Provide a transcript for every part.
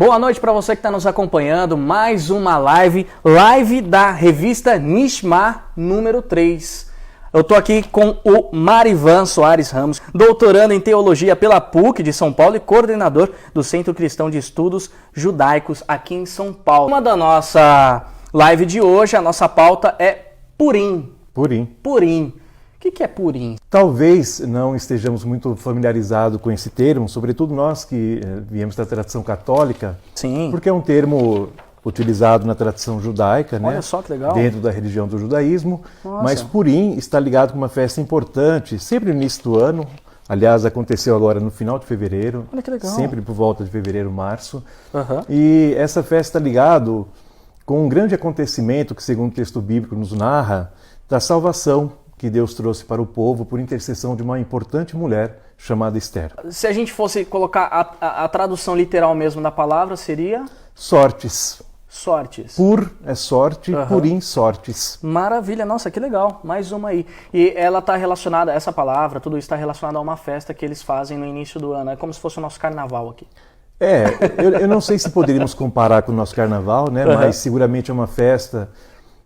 Boa noite para você que está nos acompanhando, mais uma live da revista Nishmar número 3. Eu estou aqui com o Marivan Soares Ramos, doutorando em Teologia pela PUC de São Paulo e coordenador do Centro Cristão de Estudos Judaicos aqui em São Paulo. Uma da nossa live de hoje, a nossa pauta é Purim. Purim. O que é Purim? Talvez não estejamos muito familiarizados com esse termo, sobretudo nós que viemos da tradição católica. Sim. Porque é um termo utilizado na tradição judaica, né? Olha só que legal. Dentro da religião do judaísmo. Nossa. Mas Purim está ligado com uma festa importante, sempre no início do ano. Aliás, aconteceu agora no final de fevereiro. Olha que legal. Sempre por volta de fevereiro, março. Uhum. E essa festa está ligada com um grande acontecimento que, segundo o texto bíblico nos narra, da salvação que Deus trouxe para o povo por intercessão de uma importante mulher chamada Esther. Se a gente fosse colocar a tradução literal mesmo da palavra, seria? Sortes. Sortes. Pur é sorte, Purim, sortes. Maravilha, nossa, que legal, mais uma aí. E ela está relacionada, essa palavra, tudo isso está relacionado a uma festa que eles fazem no início do ano, é como se fosse o nosso carnaval aqui. Eu não sei se poderíamos comparar com o nosso carnaval, né? Mas seguramente é uma festa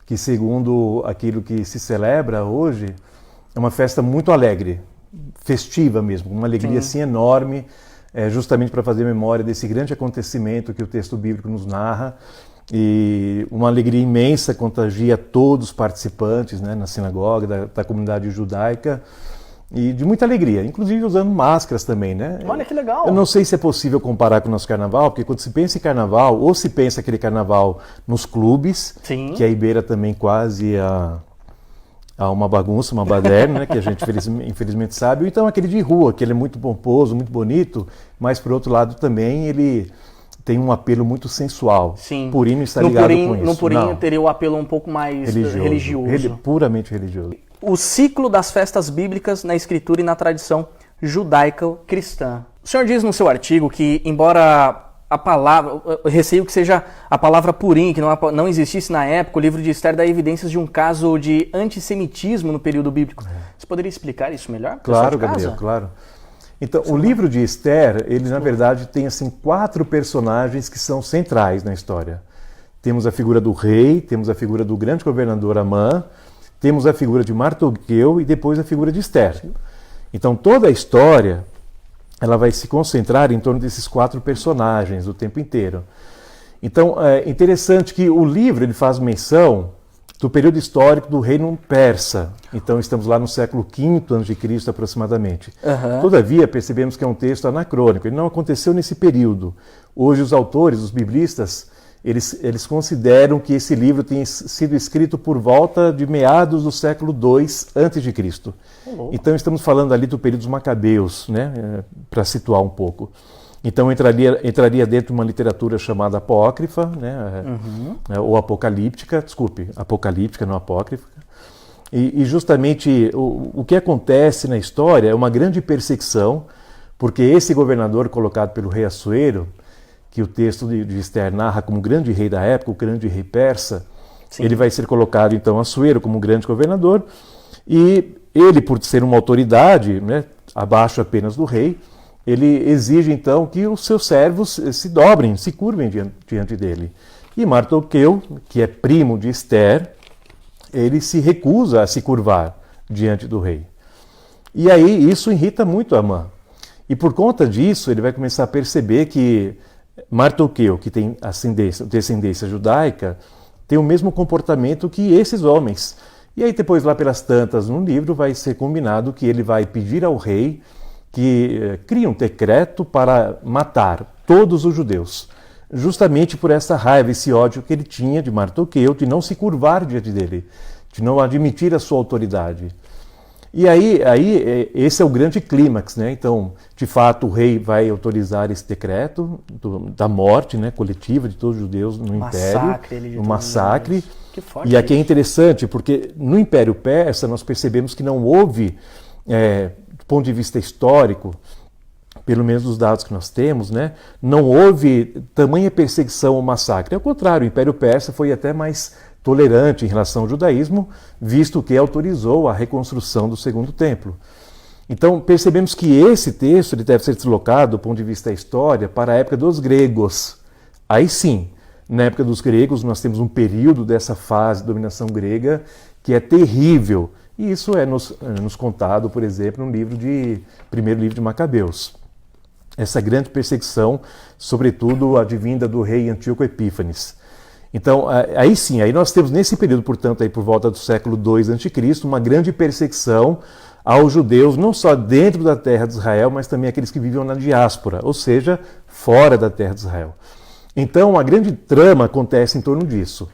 que, segundo aquilo que se celebra hoje, é uma festa muito alegre, festiva mesmo, com uma alegria assim enorme, justamente para fazer memória desse grande acontecimento que o texto bíblico nos narra, e uma alegria imensa contagia todos os participantes, né, na sinagoga, da comunidade judaica, e de muita alegria, inclusive usando máscaras também, né? Olha que legal! Eu não sei se é possível comparar com o nosso carnaval, porque quando se pensa em carnaval, ou se pensa aquele carnaval nos clubes, Sim. que aí beira também quase a uma bagunça, uma baderna, né, que a gente infelizmente sabe, ou então aquele de rua, que ele é muito pomposo, muito bonito, mas por outro lado também ele tem um apelo muito sensual. Sim. Purim está ligado com isso. No Purim teria o apelo um pouco mais religioso. Puramente religioso. O ciclo das festas bíblicas na escritura e na tradição judaico-cristã. O senhor diz no seu artigo que, embora a palavra, eu receio que seja a palavra Purim, que não existisse na época, o livro de Esther dá evidências de um caso de antissemitismo no período bíblico. Você poderia explicar isso melhor? Claro, Gabriel, claro. Então, o livro de Esther, ele na verdade tem assim 4 personagens que são centrais na história. Temos a figura do rei, temos a figura do grande governador Amã, temos a figura de Mardoqueu e depois a figura de Esther. Então toda a história ela vai se concentrar em torno desses 4 personagens o tempo inteiro. Então é interessante que o livro ele faz menção do período histórico do reino persa. Então estamos lá no século V a.C. aproximadamente. Todavia percebemos que é um texto anacrônico, ele não aconteceu nesse período. Hoje os autores, os biblistas, eles consideram que esse livro tenha sido escrito por volta de meados do século II a.C. Então estamos falando ali do período dos Macabeus, né, para situar um pouco. Então entraria dentro de uma literatura chamada apócrifa, né, ou apocalíptica, apocalíptica, não apócrifa. E justamente o que acontece na história é uma grande perseguição, porque esse governador colocado pelo rei Assuero, que o texto de Esther narra como grande rei da época, o grande rei persa, ele vai ser colocado então Assuero como grande governador, e ele, por ser uma autoridade, né, abaixo apenas do rei, ele exige então que os seus servos se dobrem, se curvem diante dele. E Mardoqueu, que é primo de Esther, ele se recusa a se curvar diante do rei. E aí isso irrita muito Amã. E por conta disso ele vai começar a perceber que Mardoqueu, que tem descendência judaica, tem o mesmo comportamento que esses homens. E aí depois, lá pelas tantas, no livro, vai ser combinado que ele vai pedir ao rei que crie um decreto para matar todos os judeus, justamente por essa raiva, esse ódio que ele tinha de Mardoqueu, de não se curvar diante dele, de não admitir a sua autoridade. E aí esse é o grande clímax, né? Então, de fato, o rei vai autorizar esse decreto da morte, né, coletiva de todos os judeus no Império, um massacre. Que forte. E aqui é interessante, porque no Império Persa nós percebemos que não houve, do ponto de vista histórico, pelo menos dos dados que nós temos, né, não houve tamanha perseguição ou massacre. Ao contrário, o Império Persa foi até mais tolerante em relação ao judaísmo, visto que autorizou a reconstrução do Segundo Templo. Então, percebemos que esse texto ele deve ser deslocado, do ponto de vista da história, para a época dos gregos, Aí sim, na época dos gregos, nós temos um período dessa fase de dominação grega que é terrível. E isso é nos contado, por exemplo, no primeiro livro de Macabeus. Essa grande perseguição, sobretudo advinda do rei Antíoco Epífanes. Então, aí sim, aí nós temos nesse período, portanto, aí por volta do século II a.C., uma grande perseguição aos judeus, não só dentro da terra de Israel, mas também aqueles que viviam na diáspora, ou seja, fora da terra de Israel. Então, a grande trama acontece em torno disso.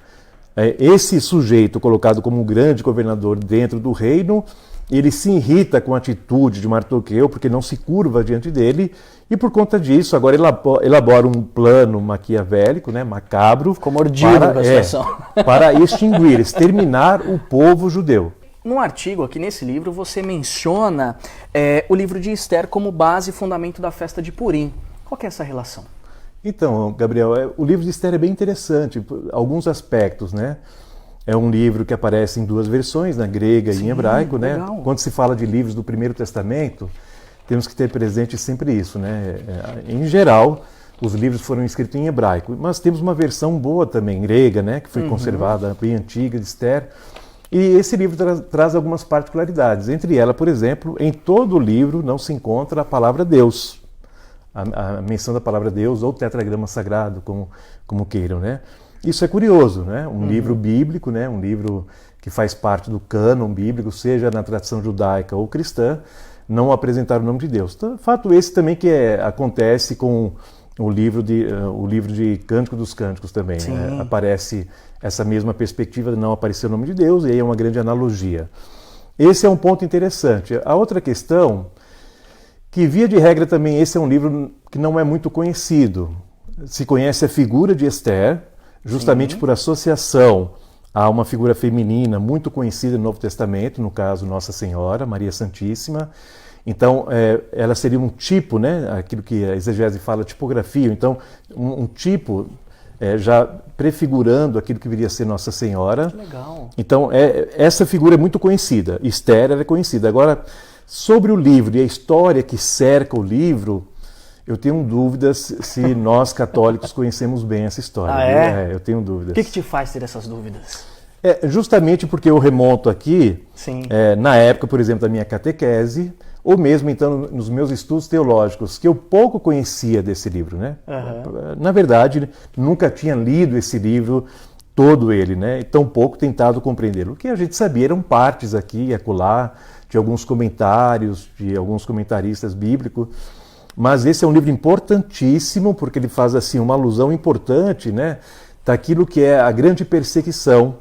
Esse sujeito colocado como um grande governador dentro do reino, ele se irrita com a atitude de Mardoqueu, porque não se curva diante dele, e por conta disso, agora elabora um plano maquiavélico, né, macabro, ficou mordido com a situação. Para exterminar o povo judeu. No artigo aqui nesse livro, você menciona o livro de Esther como base e fundamento da festa de Purim. Qual que é essa relação? Então, Gabriel, o livro de Esther é bem interessante, por alguns aspectos, né? É um livro que aparece em duas versões, na grega e em hebraico, né? Quando se fala de livros do Primeiro Testamento, temos que ter presente sempre isso, né? Em geral, os livros foram escritos em hebraico, mas temos uma versão boa também, grega, né? Que foi conservada, bem antiga, de Esther. E esse livro traz algumas particularidades. Entre elas, por exemplo, em todo o livro não se encontra a palavra Deus. A menção da palavra Deus ou tetragrama sagrado, como queiram, né? Isso é curioso, né? Um livro bíblico, né? Um livro que faz parte do cânon bíblico, seja na tradição judaica ou cristã, não apresentar o nome de Deus. Então, fato esse também que acontece com o livro de Cântico dos Cânticos também. Né? Aparece essa mesma perspectiva de não aparecer o nome de Deus, e aí é uma grande analogia. Esse é um ponto interessante. A outra questão, que via de regra também esse é um livro que não é muito conhecido. Se conhece a figura de Esther, justamente por associação a uma figura feminina muito conhecida no Novo Testamento, no caso Nossa Senhora, Maria Santíssima. Então, ela seria um tipo, né, aquilo que a exegese fala, tipografia. Então, um tipo já prefigurando aquilo que viria a ser Nossa Senhora. Que legal. Então, essa figura é muito conhecida. Esther ela é conhecida. Agora, sobre o livro e a história que cerca o livro, eu tenho dúvidas se nós católicos conhecemos bem essa história. Eu tenho dúvidas. O que te faz ter essas dúvidas? Justamente porque eu remonto aqui, na época, por exemplo, da minha catequese, ou mesmo então nos meus estudos teológicos, que eu pouco conhecia desse livro, né? Na verdade, nunca tinha lido esse livro todo ele, né? E tão pouco tentado compreendê-lo. O que a gente sabia eram partes aqui e acolá, de alguns comentários, de alguns comentaristas bíblicos, mas esse é um livro importantíssimo, porque ele faz assim uma alusão importante, né, daquilo que é a grande perseguição,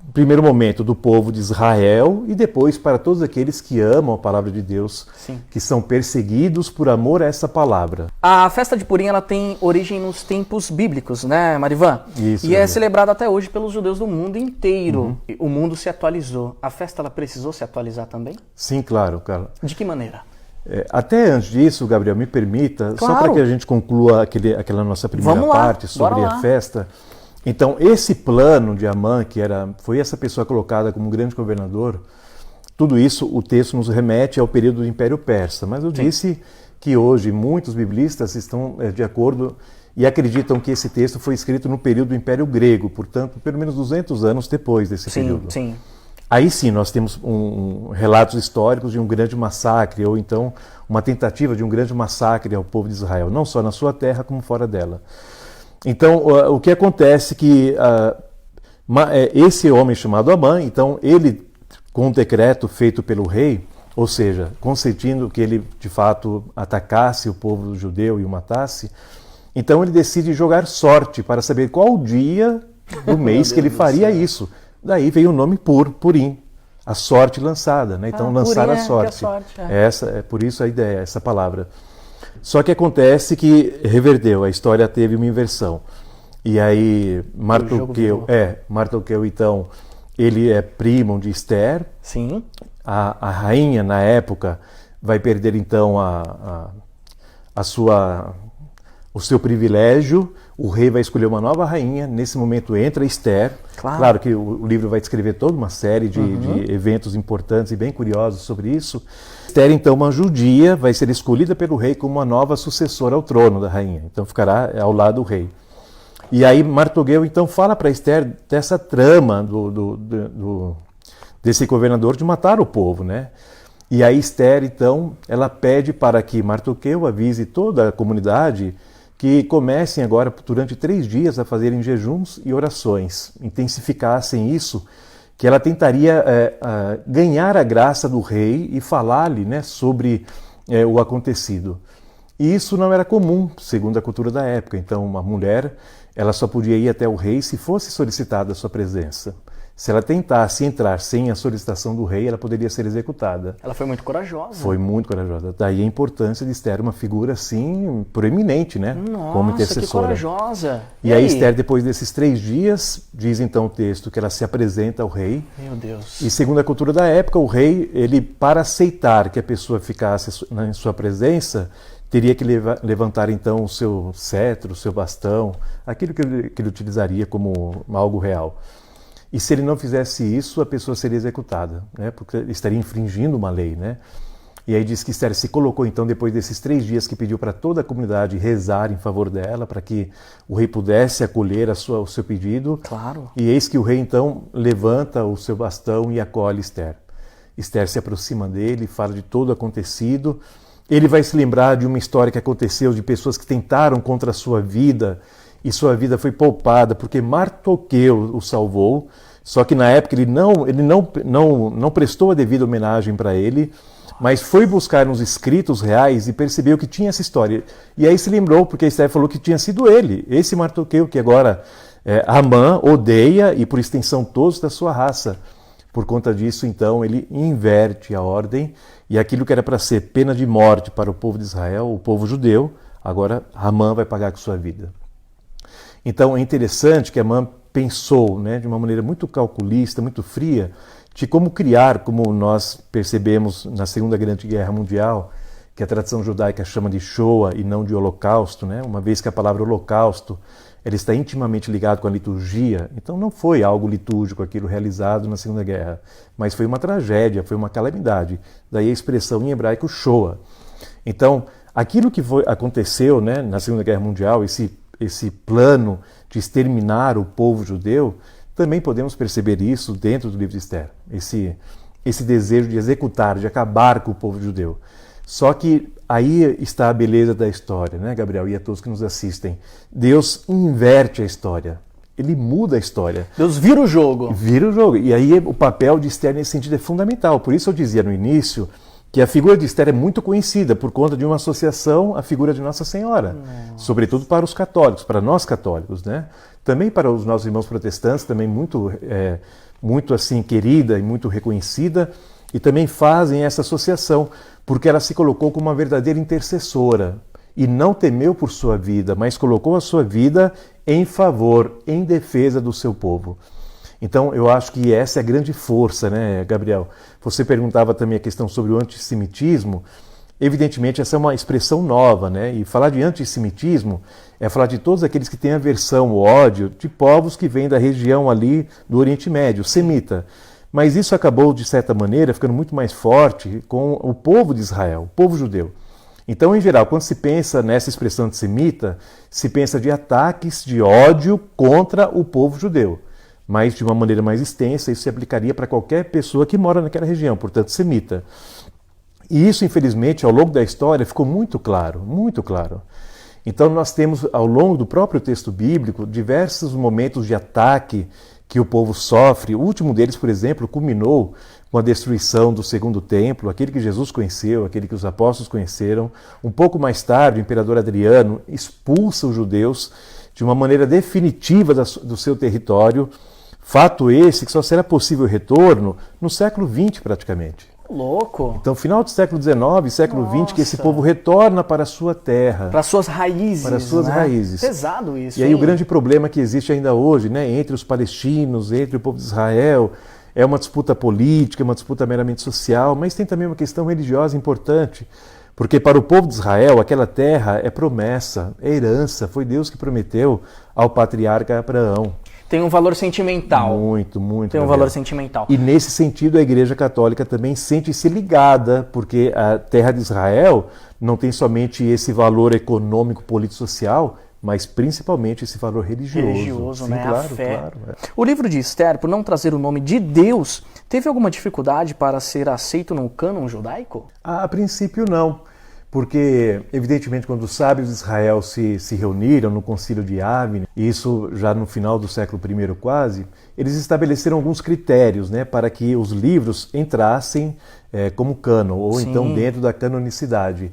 no primeiro momento, do povo de Israel, e depois para todos aqueles que amam a palavra de Deus, que são perseguidos por amor a essa palavra. A festa de Purim ela tem origem nos tempos bíblicos, né, Marivan? Isso. E é celebrada até hoje pelos judeus do mundo inteiro. O mundo se atualizou. A festa ela precisou se atualizar também? Sim, claro, cara. De que maneira? Até antes disso, Gabriel, me permita, só para que a gente conclua aquela nossa primeira parte sobre a festa. Então, esse plano de Amã, que foi essa pessoa colocada como grande governador, tudo isso, o texto nos remete ao período do Império Persa. Mas eu disse que hoje muitos biblistas estão de acordo e acreditam que esse texto foi escrito no período do Império Grego, portanto, pelo menos 200 anos depois desse período. Sim. Aí sim, nós temos relatos históricos de um grande massacre, ou então uma tentativa de um grande massacre ao povo de Israel, não só na sua terra, como fora dela. Então, o que acontece é que esse homem chamado Amã, então, ele, com um decreto feito pelo rei, ou seja, consentindo que ele, de fato, atacasse o povo judeu e o matasse, então ele decide jogar sorte para saber qual o dia do mês que ele faria isso. Daí veio o nome Purim, a sorte lançada, né? Então lançar a sorte. É por isso a ideia, essa palavra. Só que acontece que reverteu, a história teve uma inversão. E aí Mardoqueu então, ele é primo de Esther. Sim. A rainha na época vai perder então o seu privilégio, o rei vai escolher uma nova rainha, nesse momento entra Esther. Claro que o livro vai descrever toda uma série de eventos importantes e bem curiosos sobre isso. Esther, então, uma judia, vai ser escolhida pelo rei como uma nova sucessora ao trono da rainha, então ficará ao lado do rei. E aí Mardoqueu então fala para Esther dessa trama desse governador de matar o povo, né? E aí Esther, então, ela pede para que Mardoqueu avise toda a comunidade que comecem agora, durante 3 dias, a fazerem jejuns e orações, intensificassem isso, que ela tentaria ganhar a graça do rei e falar-lhe, né, sobre o acontecido. E isso não era comum, segundo a cultura da época. Então, uma mulher, ela só podia ir até o rei se fosse solicitada a sua presença. Se ela tentasse entrar sem a solicitação do rei, ela poderia ser executada. Ela foi muito corajosa. Foi muito corajosa. Daí a importância de Esther, uma figura assim, proeminente, né? Nossa, como intercessora. Que corajosa. E aí Esther, depois desses 3 dias, diz então o texto que ela se apresenta ao rei. Meu Deus. E segundo a cultura da época, o rei, ele para aceitar que a pessoa ficasse em sua presença, teria que levantar então o seu cetro, o seu bastão, aquilo que ele utilizaria como algo real. E se ele não fizesse isso, a pessoa seria executada, né? Porque estaria infringindo uma lei, né? E aí diz que Esther se colocou então depois desses 3 dias que pediu para toda a comunidade rezar em favor dela, para que o rei pudesse acolher o seu pedido. Claro. E eis que o rei então levanta o seu bastão e acolhe Esther. Esther se aproxima dele, fala de todo o acontecido. Ele vai se lembrar de uma história que aconteceu de pessoas que tentaram contra a sua vida e sua vida foi poupada porque Mardoqueu o salvou. Só que na época ele não prestou a devida homenagem para ele, mas foi buscar nos escritos reais e percebeu que tinha essa história. E aí se lembrou, porque a Esther falou que tinha sido ele, esse Mardoqueu, que agora Amã odeia e por extensão todos da sua raça. Por conta disso, então, ele inverte a ordem e aquilo que era para ser pena de morte para o povo de Israel, o povo judeu, agora Amã vai pagar com sua vida. Então é interessante que Amã pensou, né, de uma maneira muito calculista, muito fria, de como criar, como nós percebemos na Segunda Grande Guerra Mundial, que a tradição judaica chama de Shoah e não de Holocausto, né, uma vez que a palavra Holocausto ela está intimamente ligada com a liturgia, então não foi algo litúrgico aquilo realizado na Segunda Guerra, mas foi uma tragédia, foi uma calamidade. Daí a expressão em hebraico Shoah. Então, aquilo que aconteceu, né, na Segunda Guerra Mundial, esse plano de exterminar o povo judeu, também podemos perceber isso dentro do livro de Esther. Esse desejo de executar, de acabar com o povo judeu. Só que aí está a beleza da história, né, Gabriel? E a todos que nos assistem. Deus inverte a história. Ele muda a história. Deus vira o jogo. Vira o jogo. E aí o papel de Esther nesse sentido é fundamental. Por isso eu dizia no início que a figura de Esther é muito conhecida por conta de uma associação à figura de Nossa Senhora. Nossa. Sobretudo para os católicos, para nós católicos, né? Também para os nossos irmãos protestantes, também muito assim querida e muito reconhecida, e também fazem essa associação, porque ela se colocou como uma verdadeira intercessora e não temeu por sua vida, mas colocou a sua vida em favor, em defesa do seu povo. Então, eu acho que essa é a grande força, né, Gabriel? Você perguntava também a questão sobre o antissemitismo. Evidentemente, essa é uma expressão nova, né? E falar de antissemitismo é falar de todos aqueles que têm aversão, o ódio de povos que vêm da região ali do Oriente Médio, semita. Mas isso acabou, de certa maneira, ficando muito mais forte com o povo de Israel, o povo judeu. Então, em geral, quando se pensa nessa expressão antissemita, se pensa de ataques de ódio contra o povo judeu. Mas, de uma maneira mais extensa, isso se aplicaria para qualquer pessoa que mora naquela região, portanto, semita. E isso, infelizmente, ao longo da história, ficou muito claro, muito claro. Então, nós temos, ao longo do próprio texto bíblico, diversos momentos de ataque que o povo sofre. O último deles, por exemplo, culminou com a destruição do segundo templo, aquele que Jesus conheceu, aquele que os apóstolos conheceram. Um pouco mais tarde, o imperador Adriano expulsa os judeus de uma maneira definitiva do seu território. Fato esse que só será possível o retorno no século XX, praticamente. Louco! Então, final do século XIX, século XX, que esse povo retorna para a sua terra. Para as suas raízes. Para as suas raízes. Pesado isso. E aí o grande problema que existe ainda hoje, né, entre os palestinos, entre o povo de Israel, é uma disputa política, uma disputa meramente social, mas tem também uma questão religiosa importante. Porque para o povo de Israel, aquela terra é promessa, é herança, foi Deus que prometeu ao patriarca Abraão. Tem um valor sentimental. Muito, muito. Tem um valor sentimental. E nesse sentido a Igreja Católica também sente-se ligada, porque a terra de Israel não tem somente esse valor econômico, político, social, mas principalmente esse valor religioso. Religioso, sim, né? Claro, A fé. claro. O livro de Esther, por não trazer o nome de Deus, teve alguma dificuldade para ser aceito no cânon judaico? A princípio não, porque evidentemente quando os sábios de Israel se reuniram no concílio de Yavne, e isso já no final do século I quase, eles estabeleceram alguns critérios, né, para que os livros entrassem como cânon, ou Sim. então dentro da canonicidade.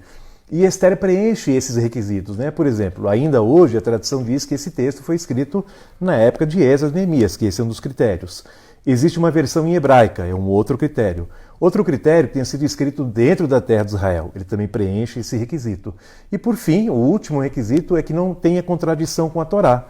E Esther preenche esses requisitos, né? Por exemplo, ainda hoje a tradição diz que esse texto foi escrito na época de Esdras e Neemias, que esse é um dos critérios. Existe uma versão em hebraica, é um outro critério. Outro critério que tenha sido escrito dentro da terra de Israel, ele também preenche esse requisito. E por fim, o último requisito é que não tenha contradição com a Torá,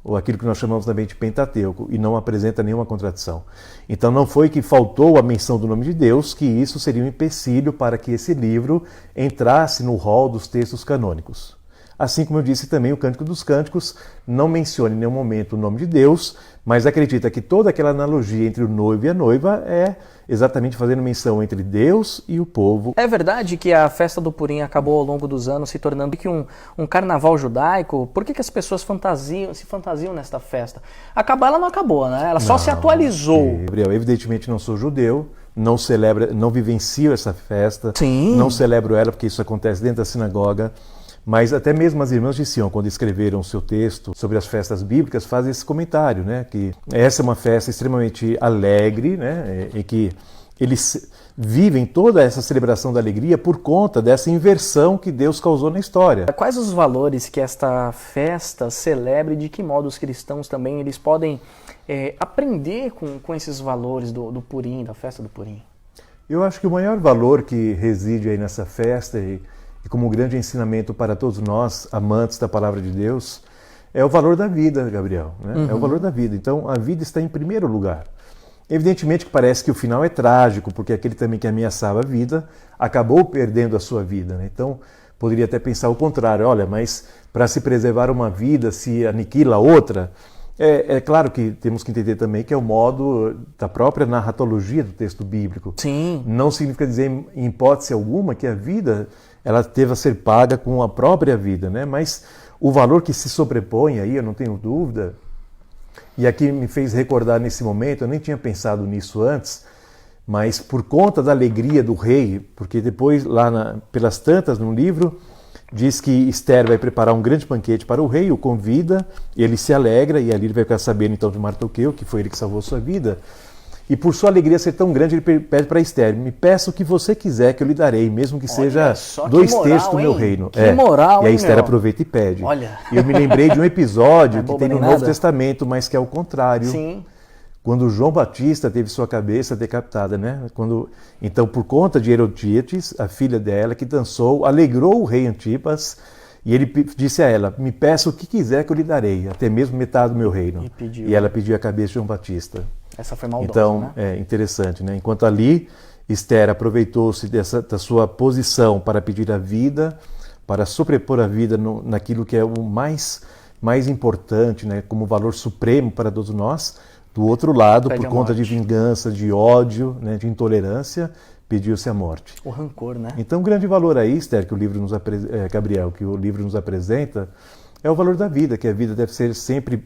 ou aquilo que nós chamamos também de Pentateuco, e não apresenta nenhuma contradição. Então não foi que faltou a menção do nome de Deus, que isso seria um empecilho para que esse livro entrasse no rol dos textos canônicos. Assim como eu disse também, o Cântico dos Cânticos não menciona em nenhum momento o nome de Deus, mas acredita que toda aquela analogia entre o noivo e a noiva é exatamente fazendo menção entre Deus e o povo. É verdade que a festa do Purim acabou ao longo dos anos se tornando que um carnaval judaico? Por que as pessoas se fantasiam nesta festa? Acabar ela não acabou, né? Ela só se atualizou. Gabriel, evidentemente não sou judeu, não celebro, não vivencio essa festa, Sim. não celebro ela porque isso acontece dentro da sinagoga. Mas até mesmo as irmãs de Sião, quando escreveram o seu texto sobre as festas bíblicas, fazem esse comentário, né? Que essa é uma festa extremamente alegre, né? E que eles vivem toda essa celebração da alegria por conta dessa inversão que Deus causou na história. Quais os valores que esta festa celebra e de que modo os cristãos também eles podem aprender com esses valores do Purim, da festa do Purim? Eu acho que o maior valor que reside aí nessa festa e como grande ensinamento para todos nós, amantes da palavra de Deus, é o valor da vida, Gabriel. Né? É o valor da vida. Então, a vida está em primeiro lugar. Evidentemente que parece que o final é trágico, porque aquele também que ameaçava a vida acabou perdendo a sua vida. Né? Então, poderia até pensar o contrário. Olha, mas para se preservar uma vida, se aniquila outra. É claro que temos que entender também que é o modo da própria narratologia do texto bíblico. Sim. Não significa dizer, em hipótese alguma, que a vida ela teve a ser paga com a própria vida, né? Mas o valor que se sobrepõe aí, eu não tenho dúvida, e aqui me fez recordar nesse momento, eu nem tinha pensado nisso antes, mas por conta da alegria do rei, porque depois, pelas tantas no livro, diz que Esther vai preparar um grande banquete para o rei, o convida, ele se alegra, e ali ele vai ficar sabendo então de Mardoqueu, que foi ele que salvou sua vida. E por sua alegria ser tão grande, ele pede para Esther, me peça o que você quiser que eu lhe darei, mesmo que seja 2/3 do meu reino. Que moral, e aí Esther aproveita e pede. Olha. E eu me lembrei de um episódio que tem no Novo Testamento, mas que é o contrário. Sim. Quando João Batista teve sua cabeça decapitada, né? Então, por conta de Herodíades, a filha dela, que dançou, alegrou o rei Antipas, e ele disse a ela, me peça o que quiser que eu lhe darei, até mesmo metade do meu reino. E ela pediu a cabeça de João Batista. Essa foi maldosa, então, né? É interessante, né? Enquanto ali, Esther aproveitou-se da sua posição para pedir a vida, para sobrepor a vida naquilo que é o mais importante, né? Como valor supremo para todos nós. Do outro lado, por conta de vingança, de ódio, né? De intolerância, pediu-se a morte. O rancor, né? Então, um grande valor aí, Esther, que o livro Gabriel, que o livro nos apresenta, é o valor da vida, que a vida deve ser sempre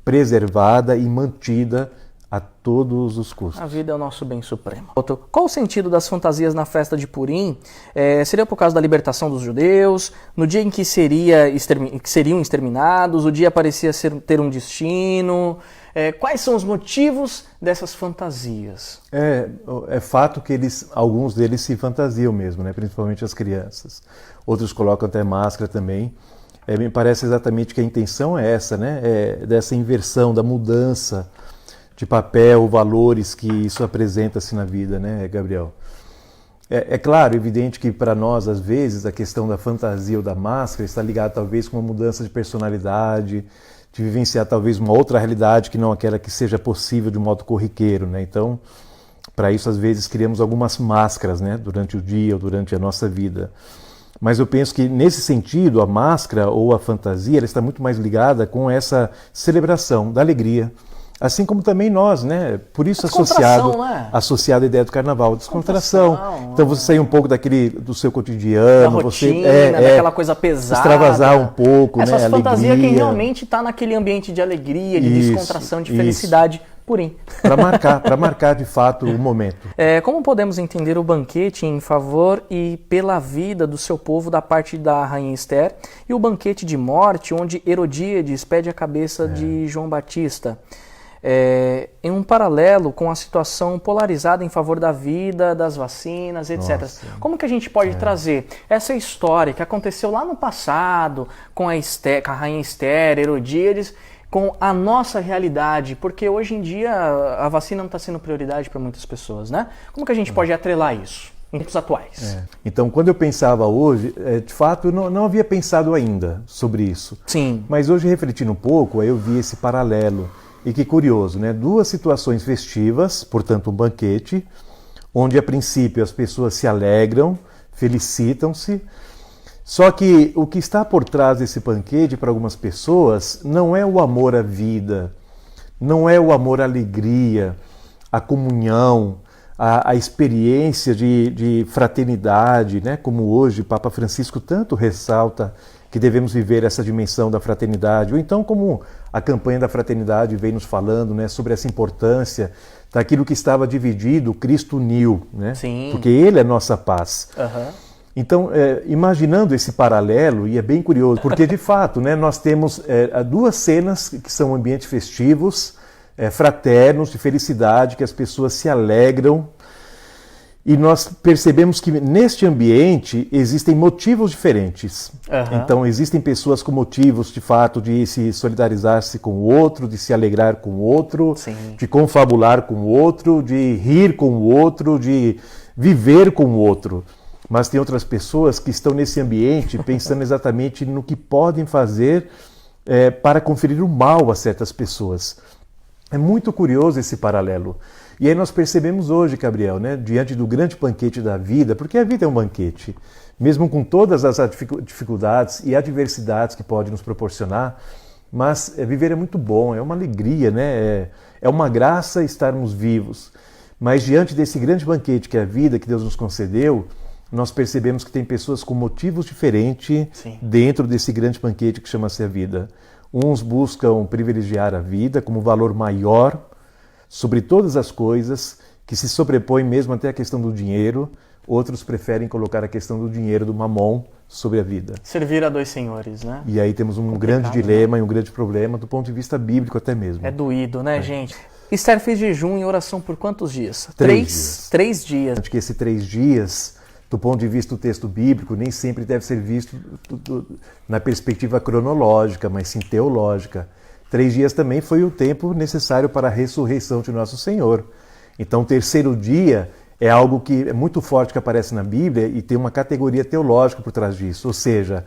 preservada e mantida a todos os custos. A vida é o nosso bem supremo. Qual o sentido das fantasias na festa de Purim? Seria por causa da libertação dos judeus? No dia em que seriam exterminados? O dia parecia ter um destino? Quais são os motivos dessas fantasias? É fato que alguns deles se fantasiam mesmo, né? Principalmente as crianças. Outros colocam até máscara também. Me parece exatamente que a intenção é essa, né? Dessa inversão, da mudança de papel, valores que isso apresenta-se na vida, né, Gabriel? É claro, evidente que para nós, às vezes, a questão da fantasia ou da máscara está ligada talvez com uma mudança de personalidade, de vivenciar talvez uma outra realidade que não aquela que seja possível de modo corriqueiro, né? Então, para isso, às vezes, criamos algumas máscaras, né, durante o dia ou durante a nossa vida. Mas eu penso que, nesse sentido, a máscara ou a fantasia ela está muito mais ligada com essa celebração da alegria, Assim como também nós, né? Por isso Descontração, né? associado à ideia do carnaval, descontração. Então você sair um pouco do seu cotidiano, da rotina, daquela coisa pesada. Extravasar um pouco, Essas né? fantasias Alegria. que realmente está naquele ambiente de alegria, de descontração, de felicidade. Purim. Para marcar de fato o momento. Como podemos entender o banquete em favor e pela vida do seu povo da parte da rainha Esther e o banquete de morte onde Herodíades pede a cabeça de João Batista? Em um paralelo com a situação polarizada em favor da vida, das vacinas, etc. Nossa. Como que a gente pode trazer essa história que aconteceu lá no passado com a rainha Esther, Herodíades, com a nossa realidade? Porque hoje em dia a vacina não está sendo prioridade para muitas pessoas, né? Como que a gente pode atrelar isso em tempos atuais? Então, quando eu pensava hoje, de fato, eu não havia pensado ainda sobre isso. Sim. Mas hoje, refletindo um pouco, aí eu vi esse paralelo. E que curioso, né? Duas situações festivas, portanto um banquete, onde a princípio as pessoas se alegram, felicitam-se, só que o que está por trás desse banquete para algumas pessoas não é o amor à vida, não é o amor à alegria, à comunhão, a experiência de fraternidade, né? Como hoje o Papa Francisco tanto ressalta que devemos viver essa dimensão da fraternidade, ou então como a campanha da fraternidade vem nos falando, né, sobre essa importância daquilo que estava dividido, Cristo uniu, né? Sim. Porque Ele é nossa paz. Então, imaginando esse paralelo, e é bem curioso, porque de fato, né, nós temos duas cenas que são ambientes festivos, fraternos, de felicidade, que as pessoas se alegram, e nós percebemos que neste ambiente existem motivos diferentes. Então existem pessoas com motivos de fato de se solidarizar-se com o outro, de se alegrar com o outro, Sim. de confabular com o outro, de rir com o outro, de viver com o outro. Mas tem outras pessoas que estão nesse ambiente pensando exatamente no que podem fazer para conferir o mal a certas pessoas. É muito curioso esse paralelo. E aí nós percebemos hoje, Gabriel, né, diante do grande banquete da vida, porque a vida é um banquete, mesmo com todas as dificuldades e adversidades que pode nos proporcionar, mas viver é muito bom, é uma alegria, né? É uma graça estarmos vivos. Mas diante desse grande banquete que é a vida, que Deus nos concedeu, nós percebemos que tem pessoas com motivos diferentes dentro desse grande banquete que chama-se a vida. Uns buscam privilegiar a vida como valor maior sobre todas as coisas, que se sobrepõe mesmo até a questão do dinheiro. Outros preferem colocar a questão do dinheiro, do mamon, sobre a vida. Servir a dois senhores, né? E aí temos um grande dilema e um grande problema do ponto de vista bíblico até mesmo. É doído, né, gente? Esther fez jejum e oração por quantos dias? 3 dias. 3 dias. Acho que esses 3 dias, do ponto de vista do texto bíblico, nem sempre deve ser visto na perspectiva cronológica, mas sim teológica. 3 dias também foi o tempo necessário para a ressurreição de nosso Senhor. Então, o terceiro dia é algo que é muito forte que aparece na Bíblia e tem uma categoria teológica por trás disso. Ou seja,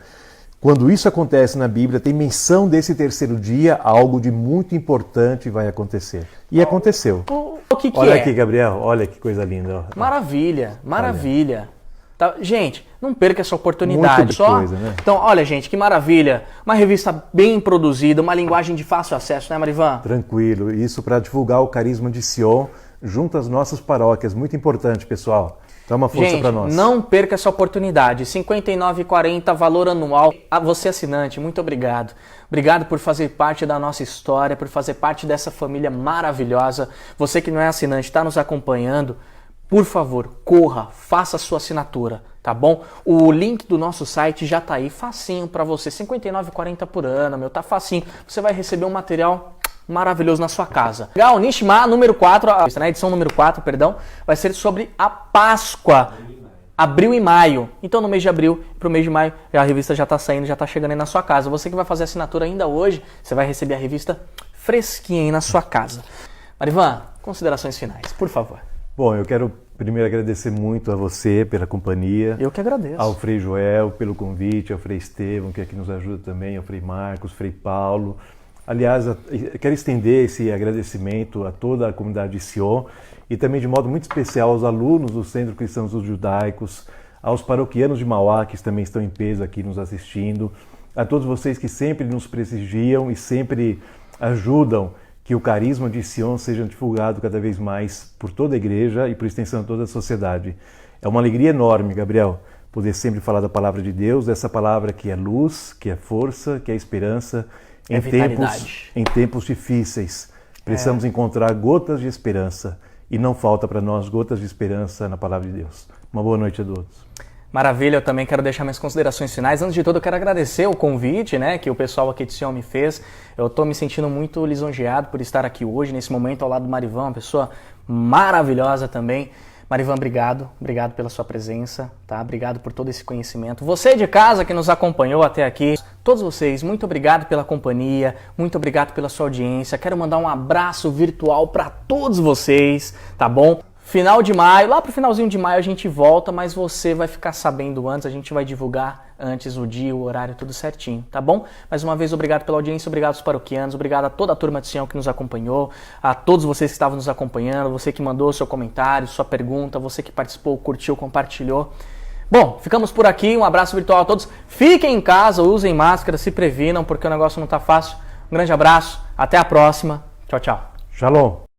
quando isso acontece na Bíblia, tem menção desse terceiro dia, algo de muito importante vai acontecer. E aconteceu. O que olha é? aqui, Gabriel, olha que coisa linda. Ó. Maravilha, maravilha. Tá, gente, não perca essa oportunidade. Muito coisa, né? Então, olha, gente, que maravilha. Uma revista bem produzida, uma linguagem de fácil acesso, né, Marivan? Tranquilo. Isso para divulgar o carisma de Sion junto às nossas paróquias. Muito importante, pessoal. Dá uma força para nós. Não perca essa oportunidade. R$ 59,40, valor anual. A você, assinante, muito obrigado. Obrigado por fazer parte da nossa história, por fazer parte dessa família maravilhosa. Você que não é assinante, está nos acompanhando. Por favor, corra, faça a sua assinatura, tá bom? O link do nosso site já tá aí, facinho para você, R$ 59,40 por ano, meu, tá facinho. Você vai receber um material maravilhoso na sua casa. Legal, Nishma número 4, na edição número 4, perdão, vai ser sobre a Páscoa. Abril e maio. Então no mês de abril para o mês de maio a revista já está saindo, já está chegando aí na sua casa. Você que vai fazer a assinatura ainda hoje, você vai receber a revista fresquinha aí na sua casa. Marivan, considerações finais, por favor. Bom, eu quero primeiro agradecer muito a você pela companhia. Eu que agradeço. Ao Frei Joel pelo convite, ao Frei Estevão, que aqui nos ajuda também, ao Frei Marcos, Frei Paulo. Aliás, quero estender esse agradecimento a toda a comunidade de Sion e também de modo muito especial aos alunos do Centro Cristãos dos Judaicos, aos paroquianos de Mauá, que também estão em peso aqui nos assistindo, a todos vocês que sempre nos prestigiam e sempre ajudam que o carisma de Sion seja divulgado cada vez mais por toda a igreja e por extensão de toda a sociedade. É uma alegria enorme, Gabriel, poder sempre falar da palavra de Deus, dessa palavra que é luz, que é força, que é esperança, em tempos difíceis. Precisamos encontrar gotas de esperança, e não falta para nós gotas de esperança na palavra de Deus. Uma boa noite a todos. Maravilha, eu também quero deixar minhas considerações finais. Antes de tudo, eu quero agradecer o convite, né, que o pessoal aqui de Sion me fez. Eu estou me sentindo muito lisonjeado por estar aqui hoje, nesse momento, ao lado do Marivan, uma pessoa maravilhosa também. Marivan, obrigado pela sua presença, tá? Obrigado por todo esse conhecimento. Você de casa que nos acompanhou até aqui, todos vocês, muito obrigado pela companhia, muito obrigado pela sua audiência. Quero mandar um abraço virtual para todos vocês, tá bom? Final de maio, lá pro finalzinho de maio a gente volta, mas você vai ficar sabendo antes, a gente vai divulgar antes o dia, o horário, tudo certinho, tá bom? Mais uma vez, obrigado pela audiência, obrigado aos paroquianos, obrigado a toda a turma de Sião que nos acompanhou, a todos vocês que estavam nos acompanhando, você que mandou seu comentário, sua pergunta, você que participou, curtiu, compartilhou. Bom, ficamos por aqui, um abraço virtual a todos, fiquem em casa, usem máscara, se previnam, porque o negócio não tá fácil. Um grande abraço, até a próxima, tchau, tchau. Shalom.